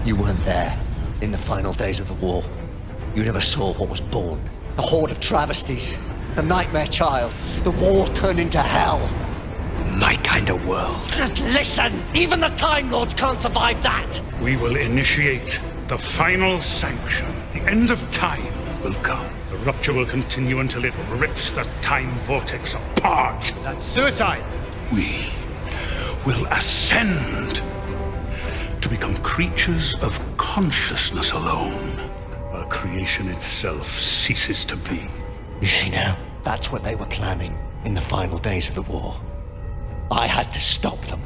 You weren't there in the final days of the war. You never saw what was born. A horde of travesties. The nightmare child. The war turned into hell. My kind of world. Just listen! Even the Time Lords can't survive that! We will initiate the final sanction. The end of time will come. The rupture will continue until it rips the time vortex apart. That's suicide! We will ascend to become creatures of consciousness alone, while creation itself ceases to be. You see now? That's what they were planning in the final days of the war. I had to stop them.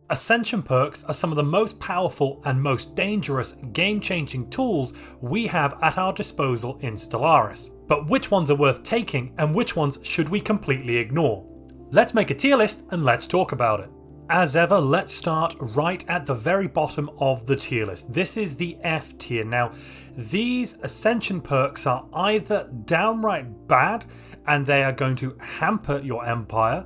Ascension Perks are some of the most powerful and most dangerous game-changing tools we have at our disposal in Stellaris. But which ones are worth taking and which ones should we completely ignore? Let's make a tier list and let's talk about it. As ever, let's start right at the very bottom of the tier list. This is the F tier. Now, these Ascension Perks are either downright bad and they are going to hamper your empire,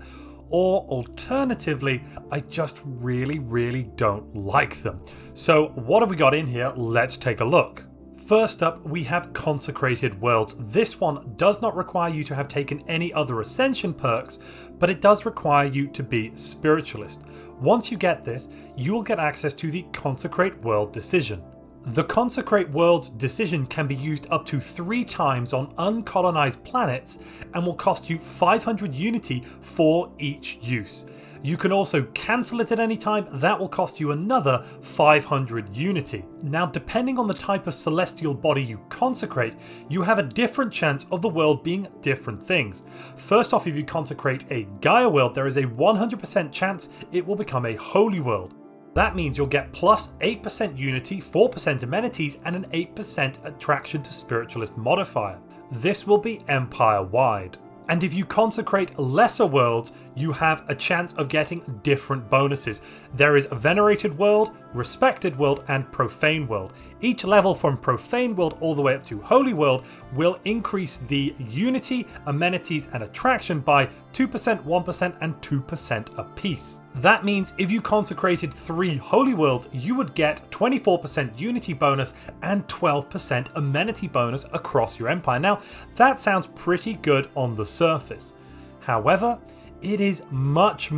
or alternatively, I just really don't like them. So what have we got in here? Let's take a look. First up, we have Consecrated Worlds. This one does not require you to have taken any other Ascension perks, but it does require you to be Spiritualist. Once you get this, you will get access to the Consecrate World decision. The Consecrate Worlds decision can be used up to 3 times on uncolonized planets and will cost you 500 unity for each use. You can also cancel it at any time, that will cost you another 500 unity. Now, depending on the type of celestial body you consecrate, you have a different chance of the world being different things. First off, if you consecrate a Gaia world, there is a 100% chance it will become a holy world. That means you'll get plus 8% unity, 4% amenities, and an 8% attraction to spiritualist modifier. This will be empire-wide. And if you consecrate lesser worlds, you have a chance of getting different bonuses. There is a Venerated World, Respected World, and Profane World. Each level from Profane World all the way up to Holy World will increase the unity, amenities, and attraction by 2%, 1%, and 2% apiece. That means if you consecrated 3 Holy Worlds, you would get 24% unity bonus and 12% amenity bonus across your empire. Now, that sounds pretty good on the surface. However, it is much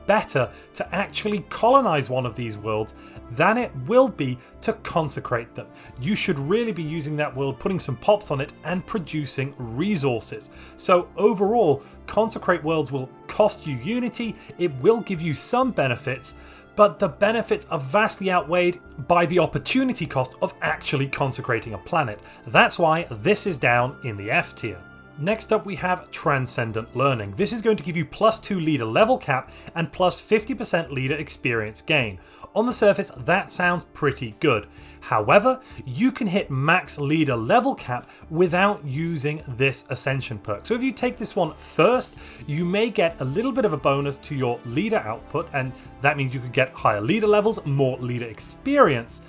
better to actually colonize one of these worlds than it will be to consecrate them. You should really be using that world, putting some pops on it, and producing resources. So overall, consecrate worlds will cost you unity, it will give you some benefits, but the benefits are vastly outweighed by the opportunity cost of actually consecrating a planet. That's why this is down in the F tier. Next up, we have Transcendent Learning. This is going to give you +2 leader level cap and +50% leader experience gain. On the surface, that sounds pretty good. However, you can hit max leader level cap without using this Ascension perk. So if you take this one first, you may get a little bit of a bonus to your leader output, and that means you could get higher leader levels, more leader experience.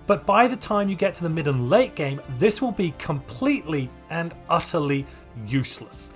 But by the time you get to the mid and late game, this will be completely and utterly useless.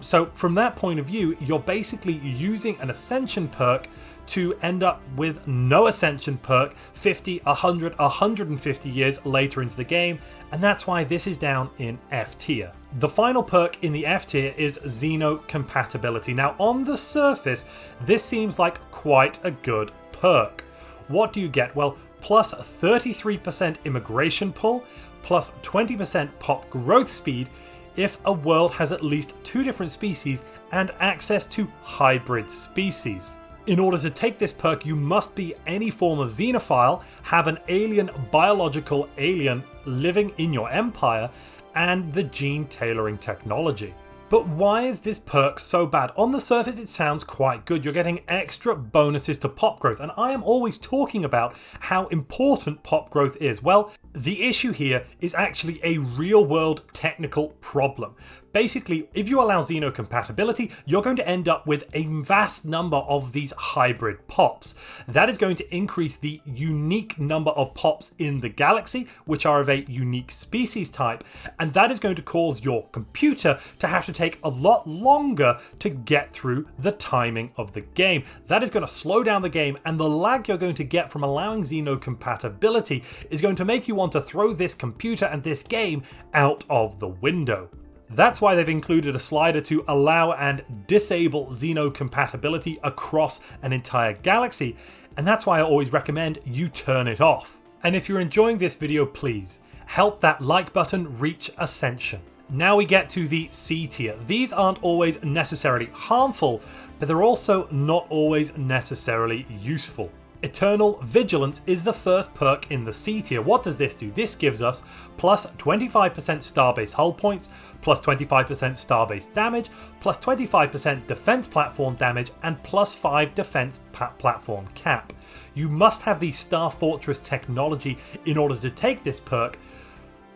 So from that point of view, you're basically using an Ascension perk to end up with no Ascension perk 50, 100, 150 years later into the game, and that's why this is down in F tier. The final perk in the F tier is Xenocompatibility. Now, on the surface, this seems like quite a good perk. What do you get? Well, plus 33% immigration pull, plus 20% pop growth speed if a world has at least 2 different species and access to hybrid species. In order to take this perk, you must be any form of xenophile, have an alien biological alien living in your empire, and the gene tailoring technology. But why is this perk so bad? On the surface, it sounds quite good. You're getting extra bonuses to pop growth, and I am always talking about how important pop growth is. Well, the issue here is actually a real-world technical problem. basically, if you allow Xeno compatibility, you're going to end up with a vast number of these hybrid pops. That is going to increase the unique number of pops in the galaxy, which are of a unique species type, and that is going to cause your computer to have to take a lot longer to get through the timing of the game. That is going to slow down the game, and the lag you're going to get from allowing Xeno compatibility is going to make you want to throw this computer and this game out of the window. That's why they've included a slider to allow and disable Xeno compatibility across an entire galaxy, and that's why I always recommend you turn it off. And if you're enjoying this video, please help that like button reach Ascension. Now we get to the C tier. These aren't always necessarily harmful, but they're also not always necessarily useful. Eternal Vigilance is the first perk in the C tier. What does this do? This gives us plus 25% starbase hull points, plus 25% starbase damage, plus 25% defense platform damage, and plus 5 defense platform cap. You must have the Star Fortress technology in order to take this perk.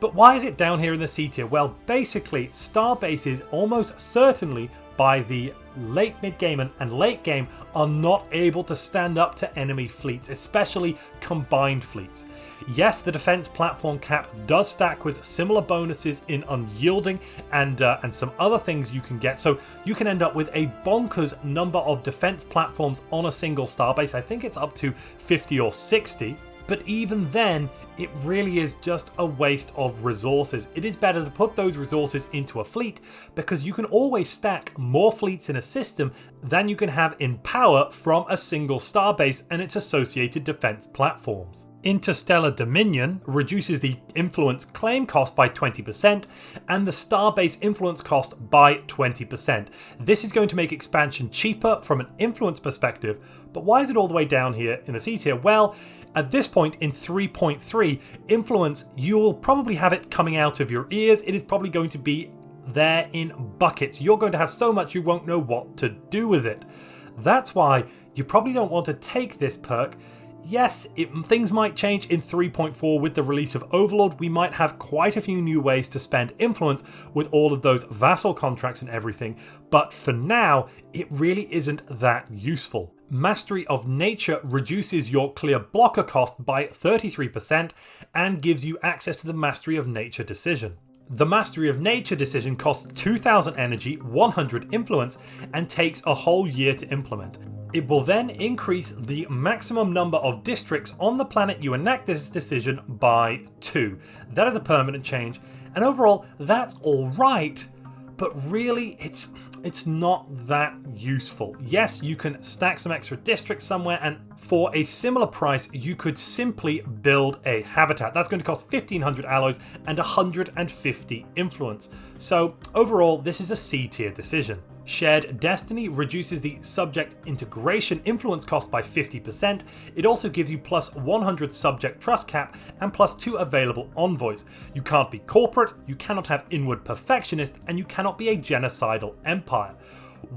But why is it down here in the C tier? Well, basically, starbases almost certainly by the late mid-game and late game are not able to stand up to enemy fleets, especially combined fleets. Yes, the defense platform cap does stack with similar bonuses in unyielding and some other things you can get, so you can end up with a bonkers number of defense platforms on a single starbase. I think it's up to 50 or 60. But even then, it really is just a waste of resources. It is better to put those resources into a fleet because you can always stack more fleets in a system than you can have in power from a single starbase and its associated defense platforms. Interstellar Dominion reduces the influence claim cost by 20% and the starbase influence cost by 20%. This is going to make expansion cheaper from an influence perspective, but why is it all the way down here in the C tier? Well, at this point in 3.3, influence, you'll probably have it coming out of your ears. It is probably going to be there in buckets. You're going to have so much you won't know what to do with it. That's why you probably don't want to take this perk. Yes, things might change in 3.4 with the release of Overlord. We might have quite a few new ways to spend influence with all of those vassal contracts and everything, but for now, it really isn't that useful. Mastery of Nature reduces your clear blocker cost by 33% and gives you access to the Mastery of Nature decision. The Mastery of Nature decision costs 2,000 energy, 100 influence, and takes a whole year to implement. It will then increase the maximum number of districts on the planet you enact this decision by 2. That is a permanent change, and overall, that's alright, but really, it's not that useful. Yes, you can stack some extra districts somewhere, and for a similar price, you could simply build a habitat. That's going to cost 1,500 alloys and 150 influence. So overall, this is a C tier decision. Shared Destiny reduces the subject integration influence cost by 50%. It also gives you plus 100 subject trust cap and plus 2 available envoys. You can't be corporate, you cannot have inward perfectionist, and you cannot be a genocidal empire.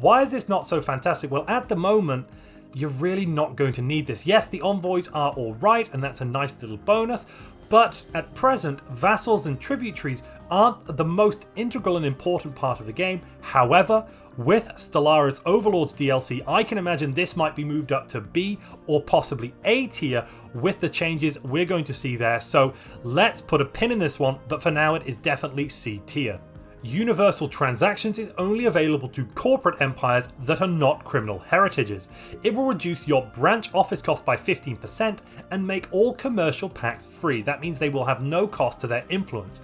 Why is this not so fantastic? Well, at the moment, you're really not going to need this. Yes, the envoys are alright, and that's a nice little bonus, but at present, vassals and tributaries aren't the most integral and important part of the game. However, with Stellaris Overlord's DLC, I can imagine this might be moved up to B or possibly A tier with the changes we're going to see there. So let's put a pin in this one, but for now it is definitely C tier. Universal Transactions is only available to corporate empires that are not criminal heritages. It will reduce your branch office cost by 15% and make all commercial packs free. That means they will have no cost to their influence.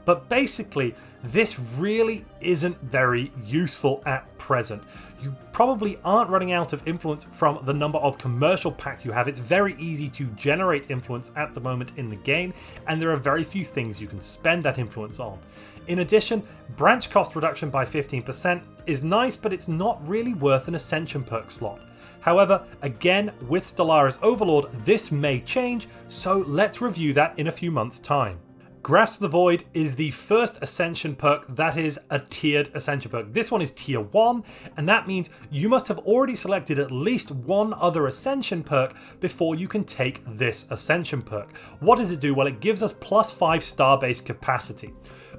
But basically, this really isn't very useful at present. You probably aren't running out of influence from the number of commercial packs you have. It's very easy to generate influence at the moment in the game, and there are very few things you can spend that influence on. In addition, branch cost reduction by 15% is nice, but it's not really worth an Ascension Perk slot. However, again, with Stellaris Overlord, this may change, so let's review that in a few months' time. Grasp the Void is the first Ascension Perk that is a tiered Ascension Perk. This one is tier 1, and that means you must have already selected at least one other Ascension Perk before you can take this Ascension Perk. What does it do? Well, it gives us plus 5 starbase capacity.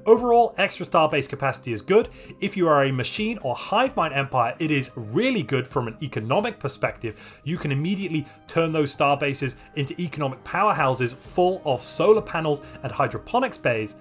Overall, extra starbase capacity is good. If you are a machine or hive mind empire, it is really good from an economic perspective. You can immediately turn those starbases into economic powerhouses full of solar panels and hydroponics bays.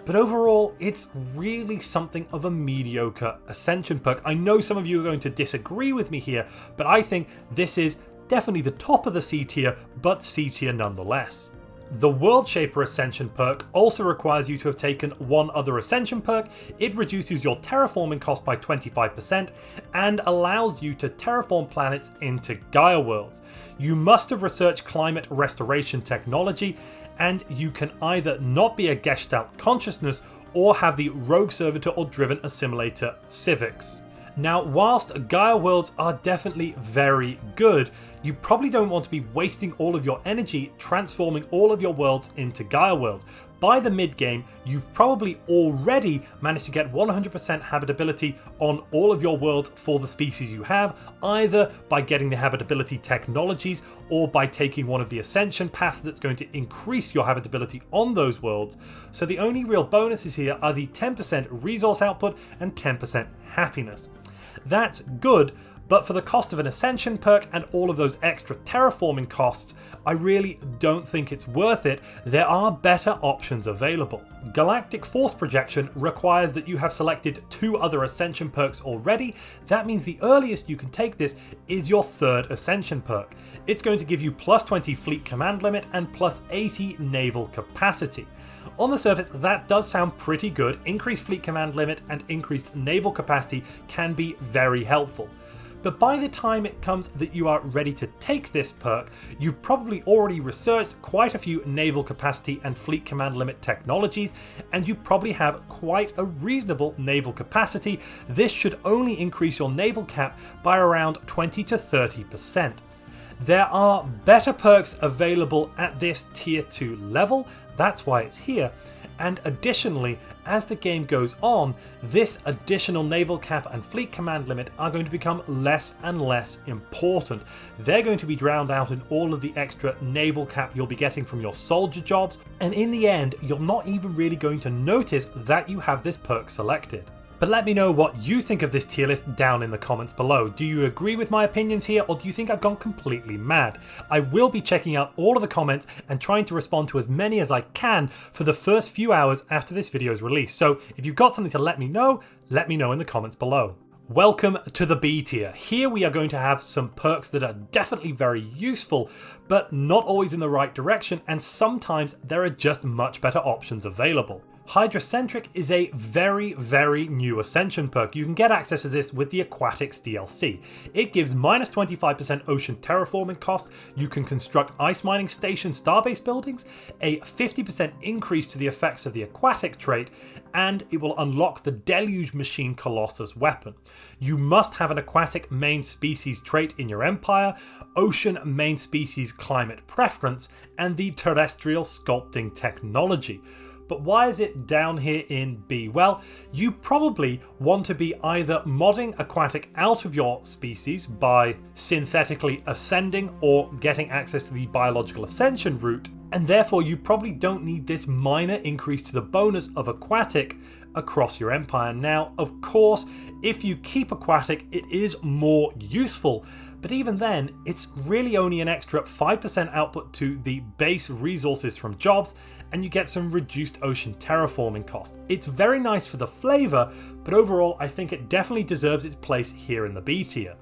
But overall, it's really something of a mediocre Ascension perk. I know some of you are going to disagree with me here, but I think this is definitely the top of the C tier, but C tier nonetheless. The World Shaper Ascension perk also requires you to have taken one other Ascension perk. It reduces your terraforming cost by 25% and allows you to terraform planets into Gaia worlds. You must have researched climate restoration technology, and you can either not be a Gestalt consciousness or have the Rogue Servitor or Driven Assimilator civics. Now, whilst Gaia worlds are definitely very good, you probably don't want to be wasting all of your energy transforming all of your worlds into Gaia worlds. By the mid-game, you've probably already managed to get 100% habitability on all of your worlds for the species you have, either by getting the habitability technologies or by taking one of the Ascension passes that's going to increase your habitability on those worlds. So the only real bonuses here are the 10% resource output and 10% happiness. That's good, but for the cost of an Ascension perk and all of those extra terraforming costs, I really don't think it's worth it. There are better options available. Galactic Force Projection requires that you have selected 2 other Ascension perks already. That means the earliest you can take this is your 3rd Ascension perk. It's going to give you plus 20 fleet command limit and plus 80 naval capacity. On the surface, that does sound pretty good. Increased fleet command limit and increased naval capacity can be very helpful. But by the time it comes that you are ready to take this perk, you've probably already researched quite a few naval capacity and fleet command limit technologies, and you probably have quite a reasonable naval capacity. This should only increase your naval cap by around 20 to 30%. There are better perks available at this tier 2 level, that's why it's here, and additionally, as the game goes on, this additional naval cap and fleet command limit are going to become less and less important. They're going to be drowned out in all of the extra naval cap you'll be getting from your soldier jobs, and in the end, you're not even really going to notice that you have this perk selected. But let me know what you think of this tier list down in the comments below. Do you agree with my opinions here, or do you think I've gone completely mad? I will be checking out all of the comments and trying to respond to as many as I can for the first few hours after this video is released. So if you've got something to let me know in the comments below. Welcome to the B tier. Here we are going to have some perks that are definitely very useful, but not always in the right direction, and sometimes there are just much better options available. Hydrocentric is a very, very new Ascension perk. You can get access to this with the Aquatics DLC. It gives minus 25% ocean terraforming cost, you can construct ice mining station starbase buildings, a 50% increase to the effects of the aquatic trait, and it will unlock the Deluge Machine Colossus weapon. You must have an aquatic main species trait in your empire, ocean main species climate preference, and the terrestrial sculpting technology. But why is it down here in B? Well, you probably want to be either modding aquatic out of your species by synthetically ascending or getting access to the biological ascension route, and therefore you probably don't need this minor increase to the bonus of aquatic across your empire. Now, of course, if you keep aquatic, it is more useful, but even then, it's really only an extra 5% output to the base resources from jobs, and you get some reduced ocean terraforming cost. It's very nice for the flavour, but overall I think it definitely deserves its place here in the B tier.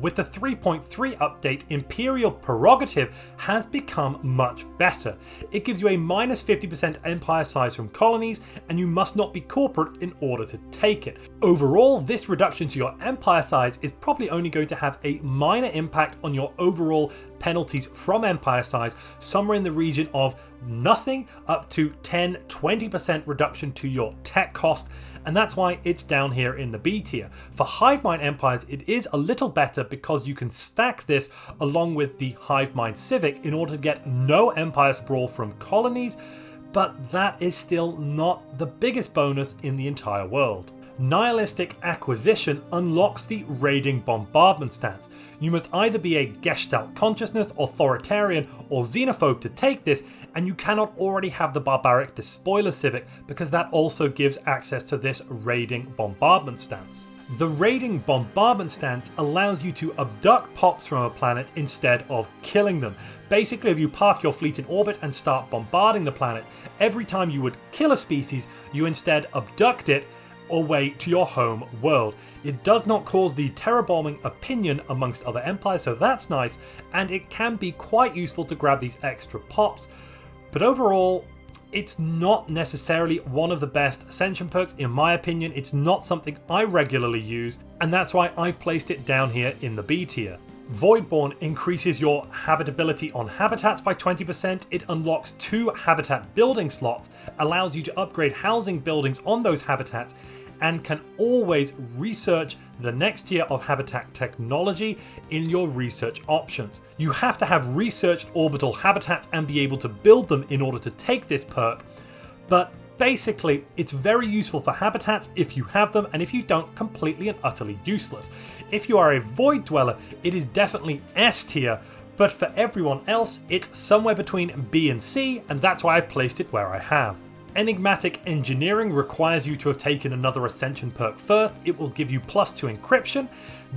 With the 3.3 update, Imperial Prerogative has become much better. It gives you a minus 50% empire size from colonies, and you must not be corporate in order to take it. Overall, this reduction to your empire size is probably only going to have a minor impact on your overall penalties from empire size, somewhere in the region of nothing up to 10-20% reduction to your tech cost, and that's why it's down here in the B tier. For hive mind empires, it is a little better because you can stack this along with the hive mind civic in order to get no empire sprawl from colonies, but that is still not the biggest bonus in the entire world. Nihilistic Acquisition unlocks the Raiding Bombardment stance. You must either be a Gestalt Consciousness, Authoritarian, or Xenophobe to take this, and you cannot already have the Barbaric Despoiler Civic because that also gives access to this Raiding Bombardment stance. The Raiding Bombardment stance allows you to abduct pops from a planet instead of killing them. Basically, if you park your fleet in orbit and start bombarding the planet, every time you would kill a species, you instead abduct it away to your home world. It does not cause the terror-bombing opinion amongst other empires, so that's nice, and it can be quite useful to grab these extra pops. But overall, it's not necessarily one of the best Ascension perks in my opinion. It's not something I regularly use, and that's why I've placed it down here in the B tier. Voidborn increases your habitability on habitats by 20%, it unlocks 2 habitat building slots, allows you to upgrade housing buildings on those habitats, and can always research the next tier of habitat technology in your research options. You have to have researched orbital habitats and be able to build them in order to take this perk, but basically it's very useful for habitats if you have them, and if you don't, completely and utterly useless. If you are a Void Dweller, it is definitely S tier, but for everyone else it's somewhere between B and C, and that's why I've placed it where I have. Enigmatic Engineering requires you to have taken another Ascension perk first. It will give you +2 encryption.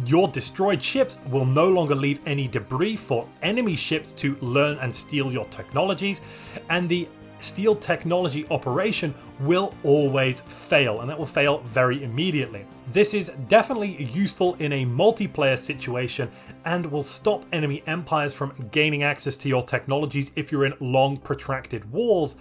Your destroyed ships will no longer leave any debris for enemy ships to learn and steal your technologies, and the steal technology operation will always fail, and that will fail very immediately. This is definitely useful in a multiplayer situation and will stop enemy empires from gaining access to your technologies if you're in long protracted wars,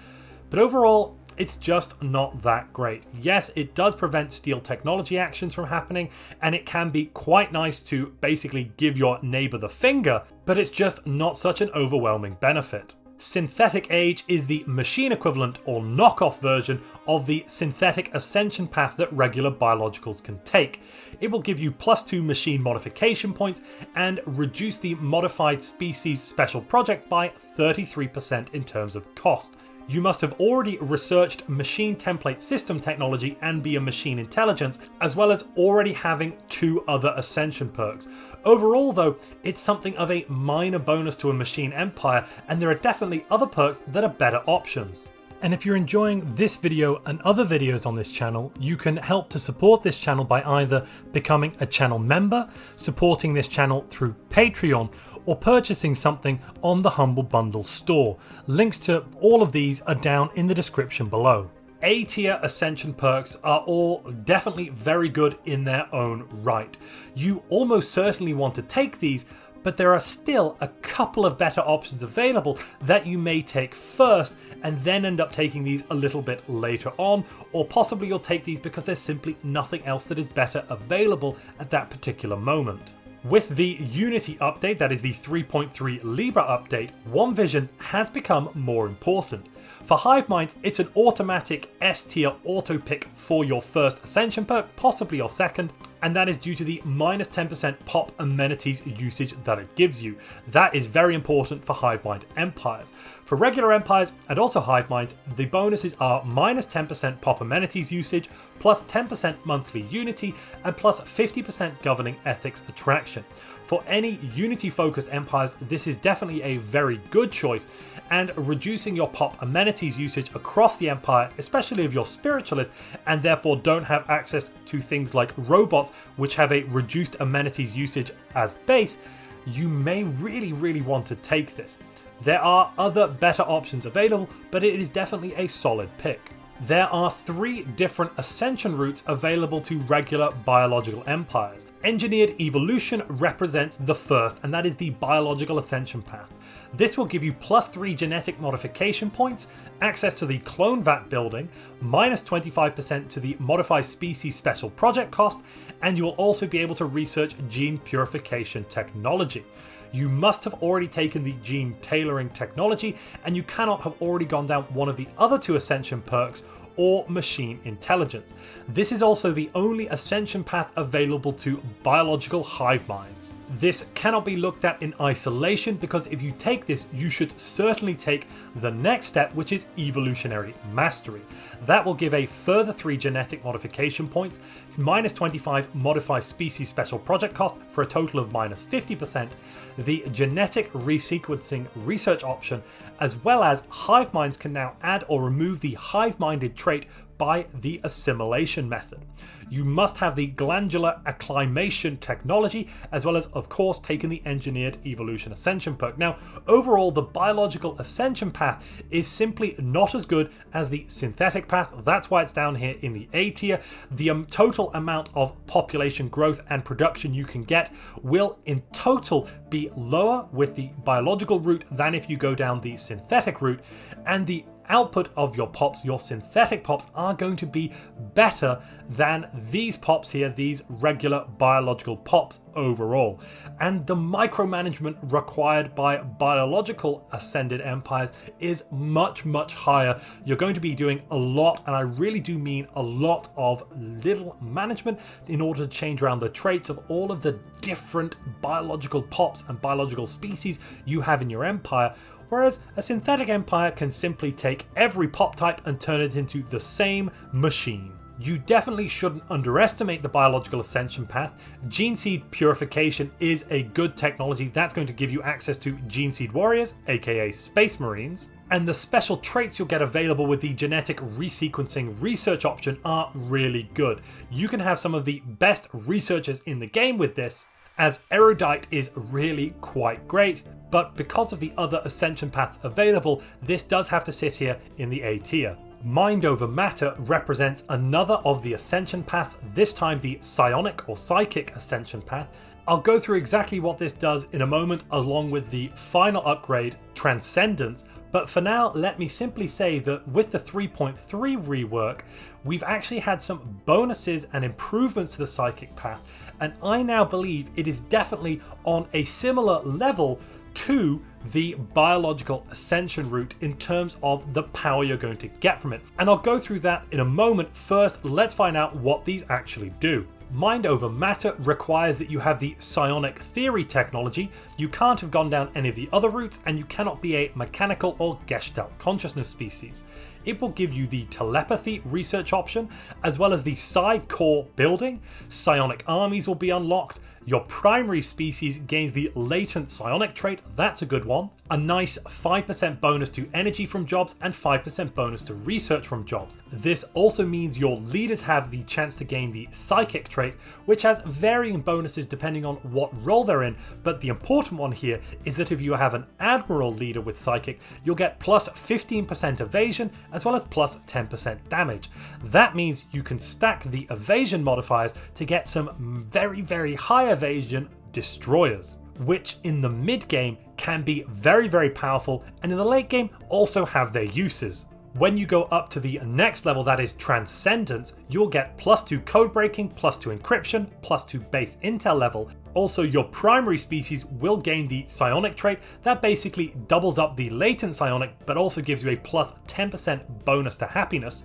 but overall it's just not that great. Yes, it does prevent steal technology actions from happening, and it can be quite nice to basically give your neighbor the finger, but it's just not such an overwhelming benefit. Synthetic Age is the machine equivalent or knockoff version of the synthetic ascension path that regular biologicals can take. It will give you +2 machine modification points and reduce the modified species special project by 33% in terms of cost. You must have already researched machine template system technology and be a machine intelligence, as well as already having 2 other Ascension perks. Overall though, it's something of a minor bonus to a machine empire, and there are definitely other perks that are better options. And if you're enjoying this video and other videos on this channel, you can help to support this channel by either becoming a channel member, supporting this channel through Patreon, or purchasing something on the Humble Bundle store. Links to all of these are down in the description below. A tier Ascension perks are all definitely very good in their own right. You almost certainly want to take these, but there are still a couple of better options available that you may take first and then end up taking these a little bit later on, or possibly you'll take these because there's simply nothing else that is better available at that particular moment. With the Unity update, that is the 3.3 Libra update, One Vision has become more important. For Hive Minds, it's an automatic S tier auto pick for your first Ascension perk, possibly your second, and that is due to the -10% pop amenities usage that it gives you. That is very important for Hive Mind empires. For regular empires and also Hive Minds, the bonuses are -10% pop amenities usage, plus 10% monthly Unity, and plus 50% governing ethics attraction. For any Unity focused empires, this is definitely a very good choice, and reducing your pop amenities usage across the empire, especially if you're spiritualist and therefore don't have access to things like robots which have a reduced amenities usage as base, you may really want to take this. There are other better options available, but it is definitely a solid pick. There are 3 different ascension routes available to regular biological empires. Engineered Evolution represents the first, and that is the biological ascension path. This will give you +3 genetic modification points, access to the clone vat building, -25% to the modified species special project cost, and you will also be able to research gene purification technology. You must have already taken the gene tailoring technology, and you cannot have already gone down one of the other 2 Ascension perks or machine intelligence. This is also the only Ascension path available to biological hive minds. This cannot be looked at in isolation, because if you take this, you should certainly take the next step, which is evolutionary mastery. That will give a further 3 genetic modification points, minus 25 modify species special project cost for a total of minus 50%, the genetic resequencing research option, as well as hive minds can now add or remove the hive-minded trait by the assimilation method. You must have the glandular acclimation technology, as well as, of course, taking the engineered evolution ascension perk. Now, overall, the biological ascension path is simply not as good as the synthetic path. That's why it's down here in the A tier. The total amount of population growth and production you can get will in total be lower with the biological route than if you go down the synthetic route, and the output of your pops, your synthetic pops, are going to be better than these pops here, these regular biological pops overall. And the micromanagement required by biological ascended empires is much, much higher. You're going to be doing a lot, and I really do mean a lot of little management in order to change around the traits of all of the different biological pops and biological species you have in your empire. Whereas a synthetic empire can simply take every pop type and turn it into the same machine. You definitely shouldn't underestimate the biological ascension path. Gene seed purification is a good technology that's going to give you access to gene seed warriors, aka space marines, and the special traits you'll get available with the genetic resequencing research option are really good. You can have some of the best researchers in the game with this, as erudite is really quite great. But because of the other ascension paths available, this does have to sit here in the A tier. Mind over matter represents another of the ascension paths, this time the psionic or psychic ascension path. I'll go through exactly what this does in a moment, along with the final upgrade, Transcendence, but for now let me simply say that with the 3.3 rework, we've actually had some bonuses and improvements to the psychic path, and I now believe it is definitely on a similar level to the biological ascension route in terms of the power you're going to get from it. And I'll go through that in a moment. First, let's find out what these actually do. Mind over matter requires that you have the psionic theory technology. You can't have gone down any of the other routes, and you cannot be a mechanical or gestalt consciousness species. It will give you the telepathy research option, as well as the psi core building. Psionic armies will be unlocked. Your primary species gains the latent psionic trait, that's a good one. A nice 5% bonus to energy from jobs and 5% bonus to research from jobs. This also means your leaders have the chance to gain the psychic trait, which has varying bonuses depending on what role they're in, but the important one here is that if you have an admiral leader with psychic, you'll get plus 15% evasion as well as plus 10% damage. That means you can stack the evasion modifiers to get some very, very high evasion destroyers, which in the mid game can be very, very powerful, and in the late game also have their uses. When you go up to the next level, that is Transcendence, you'll get plus 2 code breaking, plus 2 encryption, plus 2 base intel level. Also, your primary species will gain the psionic trait that basically doubles up the latent psionic, but also gives you a plus 10% bonus to happiness.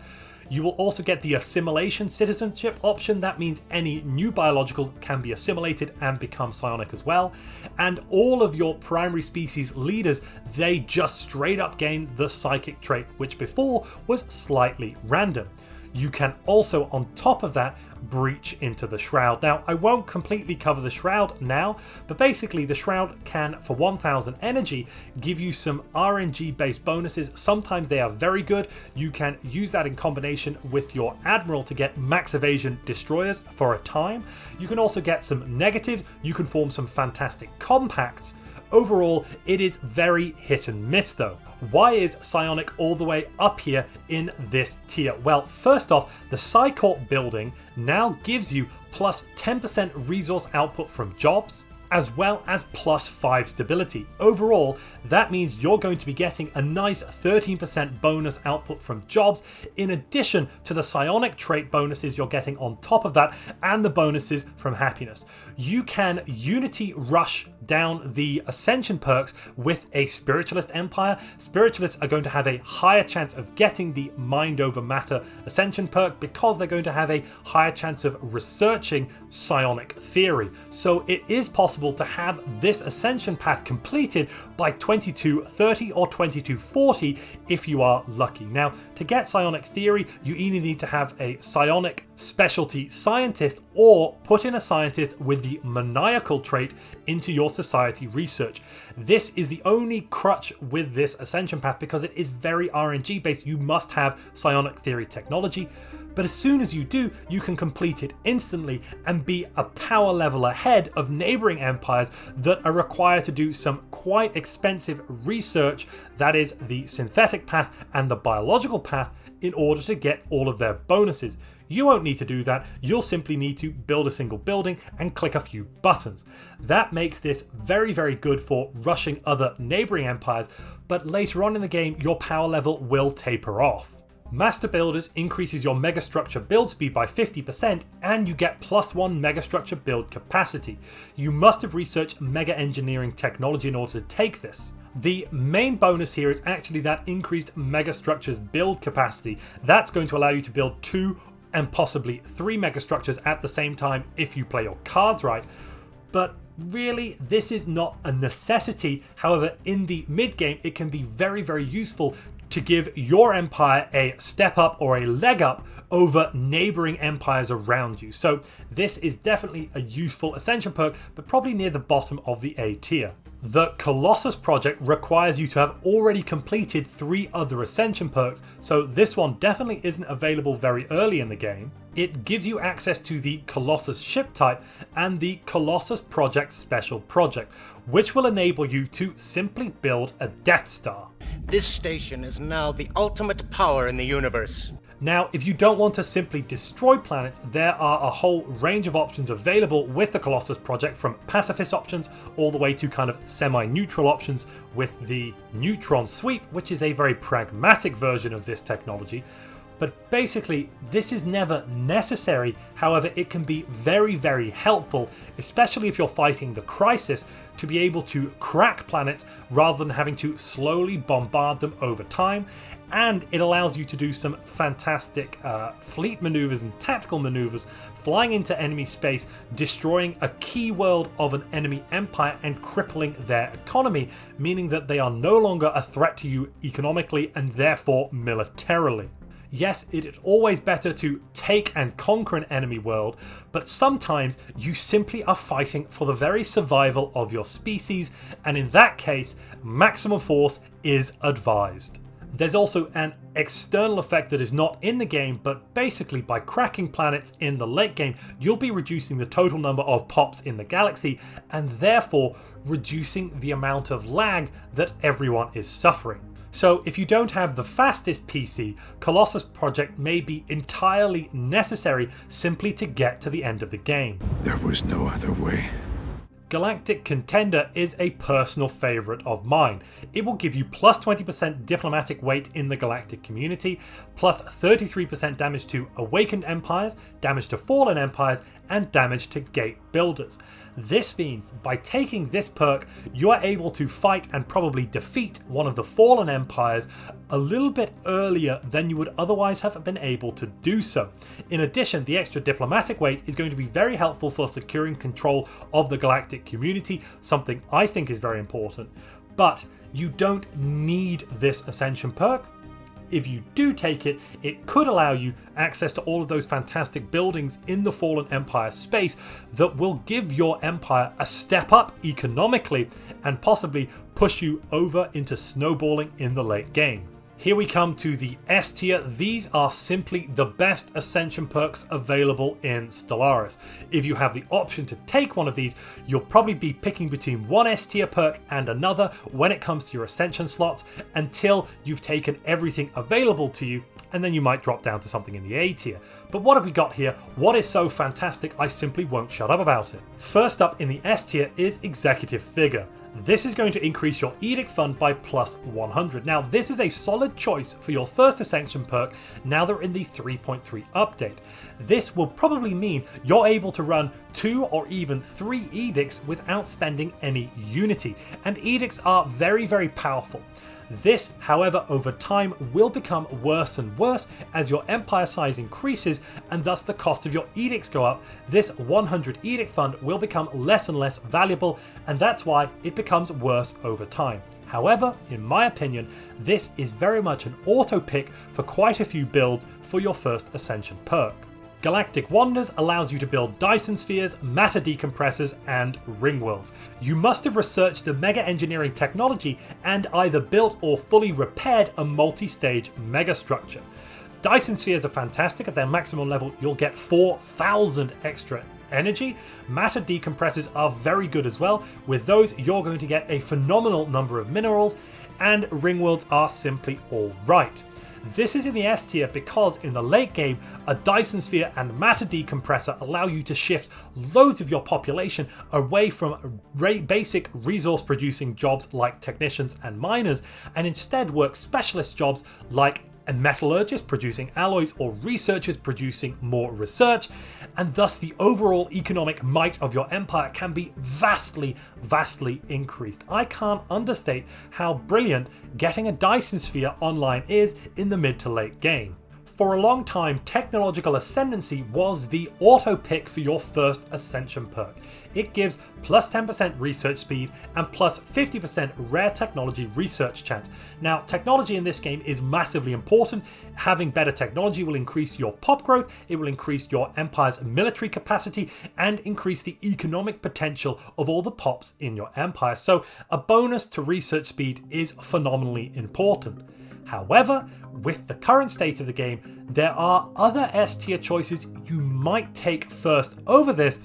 You will also get the assimilation citizenship option. That means any new biologicals can be assimilated and become psionic as well. And all of your primary species leaders, they just straight up gain the psychic trait, which before was slightly random. You can also, on top of that, breach into the Shroud. Now, I won't completely cover the Shroud now, but basically the Shroud can, for 1000 energy, give you some RNG based bonuses. Sometimes they are very good. You can use that in combination with your Admiral to get max evasion destroyers for a time. You can also get some negatives. You can form some fantastic compacts. Overall, it is very hit and miss though. Why is psionic all the way up here in this tier? Well, first off, the Psi-Corp building now gives you plus 10% resource output from jobs, as well as plus 5 stability. Overall, that means you're going to be getting a nice 13% bonus output from jobs, in addition to the psionic trait bonuses you're getting on top of that, and the bonuses from happiness. You can unity rush down the Ascension perks with a Spiritualist Empire. Spiritualists are going to have a higher chance of getting the Mind over Matter Ascension perk because they're going to have a higher chance of researching psionic theory. So it is possible possible to have this ascension path completed by 2230 or 2240 if you are lucky. Now, to get psionic theory, you either need to have a psionic specialty scientist or put in a scientist with the maniacal trait into your society research. This is the only crutch with this ascension path because it is very RNG based. You must have psionic theory technology, but as soon as you do, you can complete it instantly and be a power level ahead of neighboring empires that are required to do some quite expensive research, that is the synthetic path and the biological path, in order to get all of their bonuses. You won't need to do that, you'll simply need to build a single building and click a few buttons. That makes this very, very good for rushing other neighboring empires, but later on in the game your power level will taper off. Master Builders increases your megastructure build speed by 50% and you get +1 megastructure build capacity. You must have researched mega engineering technology in order to take this. The main bonus here is actually that increased megastructures build capacity. That's going to allow you to build 2 and possibly 3 megastructures at the same time if you play your cards right. But really, this is not a necessity. However, in the mid game, it can be very, very useful to give your empire a step up or a leg up over neighboring empires around you. So this is definitely a useful ascension perk, but probably near the bottom of the A tier. The Colossus project requires you to have already completed 3 other ascension perks, so this one definitely isn't available very early in the game. It gives you access to the Colossus ship type and the Colossus project special project, which will enable you to simply build a Death Star. This station is now the ultimate power in the universe. Now, if you don't want to simply destroy planets, there are a whole range of options available with the Colossus project, from pacifist options all the way to kind of semi-neutral options with the Neutron Sweep, which is a very pragmatic version of this technology. But basically, this is never necessary. However, it can be very, very helpful, especially if you're fighting the Crisis, to be able to crack planets rather than having to slowly bombard them over time. And it allows you to do some fantastic fleet maneuvers and tactical maneuvers, flying into enemy space, destroying a key world of an enemy empire and crippling their economy, meaning that they are no longer a threat to you economically and therefore militarily. Yes, it is always better to take and conquer an enemy world, but sometimes you simply are fighting for the very survival of your species, and in that case, maximum force is advised. There's also an external effect that is not in the game, but basically by cracking planets in the late game, you'll be reducing the total number of pops in the galaxy, and therefore reducing the amount of lag that everyone is suffering. So if you don't have the fastest PC, Colossus Project may be entirely necessary simply to get to the end of the game. There was no other way. Galactic Contender is a personal favourite of mine. It will give you plus 20% diplomatic weight in the galactic community, plus 33% damage to awakened empires, damage to fallen empires, and damage to gate builders. This means by taking this perk, you are able to fight and probably defeat one of the fallen empires a little bit earlier than you would otherwise have been able to do so. In addition, the extra diplomatic weight is going to be very helpful for securing control of the galactic community, something I think is very important. But you don't need this Ascension perk. If you do take it, it could allow you access to all of those fantastic buildings in the Fallen Empire space that will give your empire a step up economically and possibly push you over into snowballing in the late game. Here we come to the S tier. These are simply the best Ascension perks available in Stellaris. If you have the option to take one of these, you'll probably be picking between one S tier perk and another when it comes to your Ascension slots until you've taken everything available to you, and then you might drop down to something in the A tier. But what have we got here? What is so fantastic I simply won't shut up about it. First up in the S tier is Executive Figure. This is going to increase your Edict Fund by plus 100. Now, this is a solid choice for your first Ascension perk now they're in the 3.3 update. This will probably mean you're able to run 2 or even 3 edicts without spending any unity, and edicts are very, very powerful. This, however, over time will become worse and worse as your empire size increases and thus the cost of your edicts go up. This 100 edict fund will become less and less valuable, and that's why it becomes worse over time. However, in my opinion, this is very much an auto pick for quite a few builds for your first Ascension perk. Galactic Wonders allows you to build Dyson Spheres, matter decompressors, and ring worlds. You must have researched the mega engineering technology and either built or fully repaired a multi-stage megastructure. Dyson Spheres are fantastic. At their maximum level, you'll get 4,000 extra energy. Matter decompressors are very good as well. With those, you're going to get a phenomenal number of minerals, and ring worlds are simply alright. This is in the S tier because in the late game, a Dyson Sphere and matter decompressor allow you to shift loads of your population away from basic resource producing jobs like technicians and miners, and instead work specialist jobs like metallurgists producing alloys or researchers producing more research, and thus the overall economic might of your empire can be vastly increased. I can't understate how brilliant getting a Dyson Sphere online is in the mid to late game. For a long time, Technological Ascendancy was the auto pick for your first Ascension perk. It gives plus 10% research speed and plus 50% rare technology research chance. Now, technology in this game is massively important. Having better technology will increase your pop growth, it will increase your empire's military capacity, and increase the economic potential of all the pops in your empire. So a bonus to research speed is phenomenally important. However, with the current state of the game, there are other S tier choices you might take first over this.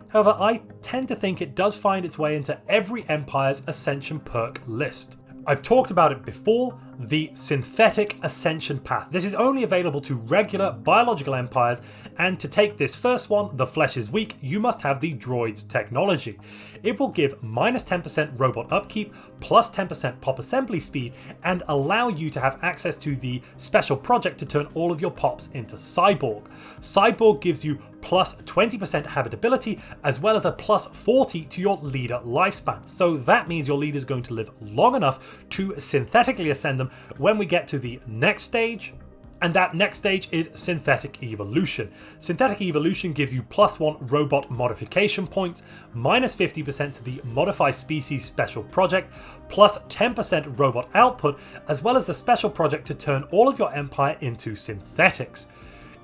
However, I tend to think it does find its way into every empire's Ascension perk list. I've talked about it before, the synthetic ascension path. This is only available to regular biological empires, and to take this first one, the flesh is weak, you must have the droid's technology. It will give minus 10% robot upkeep, plus 10% pop assembly speed, and allow you to have access to the special project to turn all of your pops into cyborg. Cyborg gives you plus 20% habitability, as well as a plus 40 to your leader lifespan. So that means your leader is going to live long enough to synthetically ascend them when we get to the next stage. And that next stage is Synthetic Evolution. Synthetic Evolution gives you plus 1 robot modification points, minus 50% to the Modify Species special project, plus 10% robot output, as well as the special project to turn all of your empire into synthetics.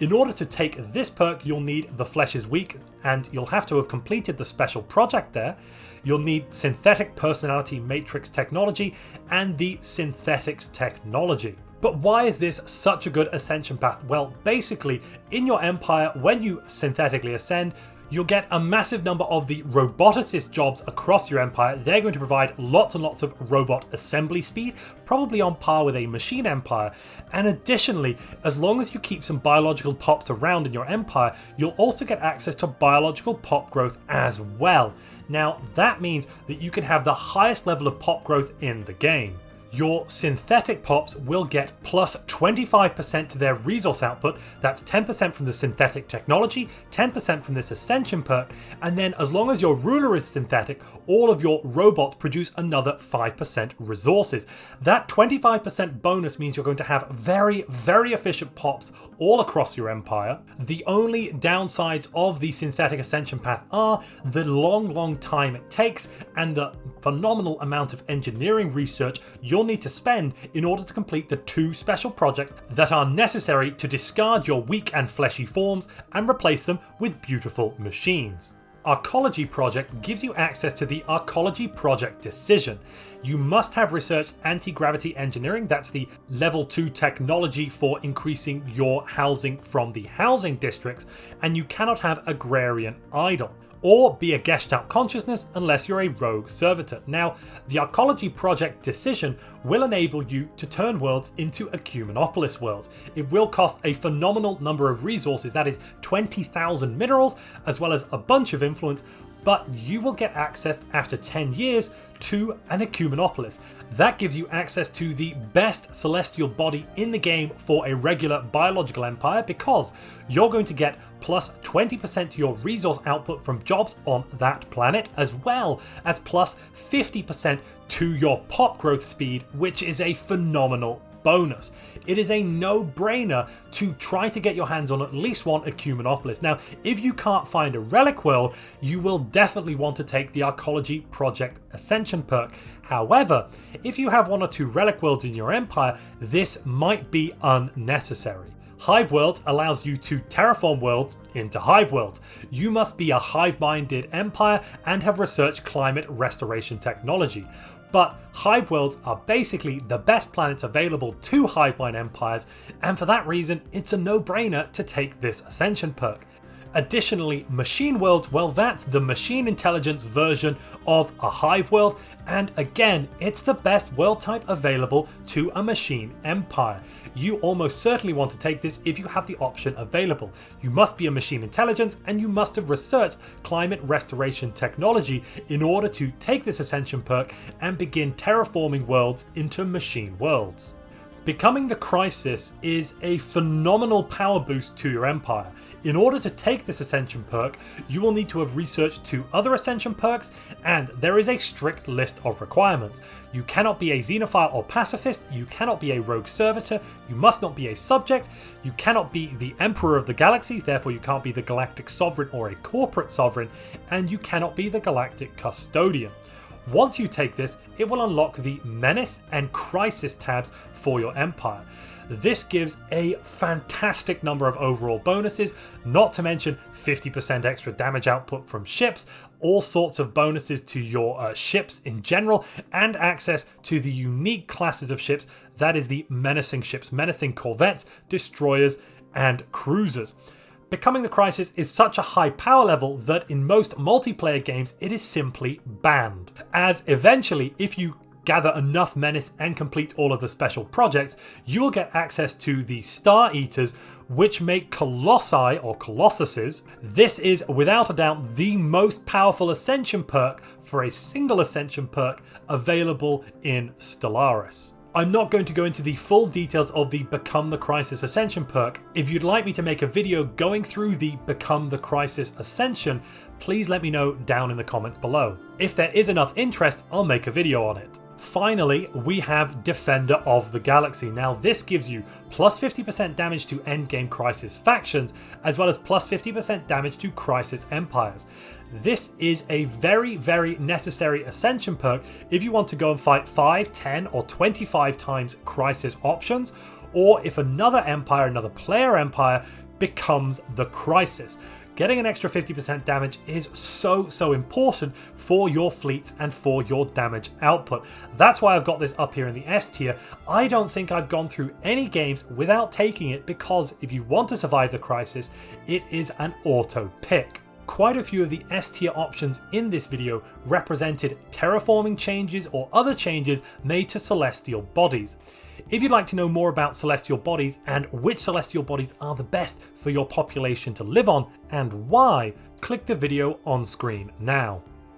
In order to take this perk, you'll need the flesh is weak, and you'll have to have completed the special project there. You'll need synthetic personality matrix technology and the synthetics technology. But why is this such a good ascension path? Well, basically, in your empire, when you synthetically ascend, you'll get a massive number of the roboticist jobs across your empire. They're going to provide lots and lots of robot assembly speed, probably on par with a machine empire. And additionally, as long as you keep some biological pops around in your empire, you'll also get access to biological pop growth as well. Now, that means that you can have the highest level of pop growth in the game. Your synthetic pops will get plus 25% to their resource output. That's 10% from the synthetic technology, 10% from this ascension perk, and then as long as your ruler is synthetic, all of your robots produce another 5% resources. That 25% bonus means you're going to have very efficient pops all across your empire. The only downsides of the synthetic ascension path are the long time it takes and the phenomenal amount of engineering research you'll need to spend in order to complete the 2 special projects that are necessary to discard your weak and fleshy forms and replace them with beautiful machines. Arcology Project gives you access to the Arcology Project Decision. You must have researched anti-gravity engineering, that's the level 2 technology for increasing your housing from the housing districts, and you cannot have agrarian idle, or be a Gestalt consciousness unless you're a rogue servitor. Now, the Arcology Project Decision will enable you to turn worlds into Ecumenopolis worlds. It will cost a phenomenal number of resources, that is 20,000 minerals, as well as a bunch of influence, but you will get access after 10 years to an Ecumenopolis. That gives you access to the best celestial body in the game for a regular biological empire, because you're going to get plus 20% to your resource output from jobs on that planet, as well as plus 50% to your pop growth speed, which is a phenomenal bonus. It is a no-brainer to try to get your hands on at least one Ecumenopolis. Now, if you can't find a relic world, you will definitely want to take the Arcology Project Ascension perk. However, if you have one or two relic worlds in your empire, this might be unnecessary. Hive Worlds allows you to terraform worlds into Hive Worlds. You must be a hive-minded empire and have researched climate restoration technology. But Hive Worlds are basically the best planets available to hive-mind empires, and for that reason, it's a no-brainer to take this Ascension perk. Additionally, Machine Worlds, well, that's the machine intelligence version of a Hive World, and again, it's the best world type available to a machine empire. You almost certainly want to take this if you have the option available. You must be a machine intelligence, and you must have researched climate restoration technology in order to take this Ascension perk and begin terraforming worlds into machine worlds. Becoming the Crisis is a phenomenal power boost to your empire. In order to take this Ascension perk, you will need to have researched 2 other Ascension perks, and there is a strict list of requirements. You cannot be a xenophile or pacifist, you cannot be a rogue servitor, you must not be a subject, you cannot be the Emperor of the Galaxy, therefore you can't be the Galactic Sovereign or a corporate sovereign, and you cannot be the Galactic Custodian. Once you take this, it will unlock the Menace and Crisis tabs for your empire. This gives a fantastic number of overall bonuses, not to mention 50% extra damage output from ships, all sorts of bonuses to your ships in general, and access to the unique classes of ships, that is the menacing ships, menacing corvettes, destroyers, and cruisers. Becoming the Crisis is such a high power level that in most multiplayer games it is simply banned, as eventually, if you gather enough menace and complete all of the special projects, you will get access to the Star Eaters, which make Colossi or Colossuses. This is without a doubt the most powerful Ascension perk for a single Ascension perk available in Stellaris. I'm not going to go into the full details of the Become the Crisis Ascension perk. If you'd like me to make a video going through the Become the Crisis Ascension, please let me know down in the comments below. If there is enough interest, I'll make a video on it. Finally, we have Defender of the Galaxy. Now this gives you plus 50% damage to endgame Crisis factions, as well as plus 50% damage to Crisis empires. This is a very, very necessary Ascension perk if you want to go and fight 5, 10 or 25 times Crisis options, or if another empire, another player empire, becomes the Crisis. Getting an extra 50% damage is so important for your fleets and for your damage output. That's why I've got this up here in the S tier. I don't think I've gone through any games without taking it, because if you want to survive the Crisis, it is an auto pick. Quite a few of the S tier options in this video represented terraforming changes or other changes made to celestial bodies. If you'd like to know more about celestial bodies and which celestial bodies are the best for your population to live on and why, click the video on screen now.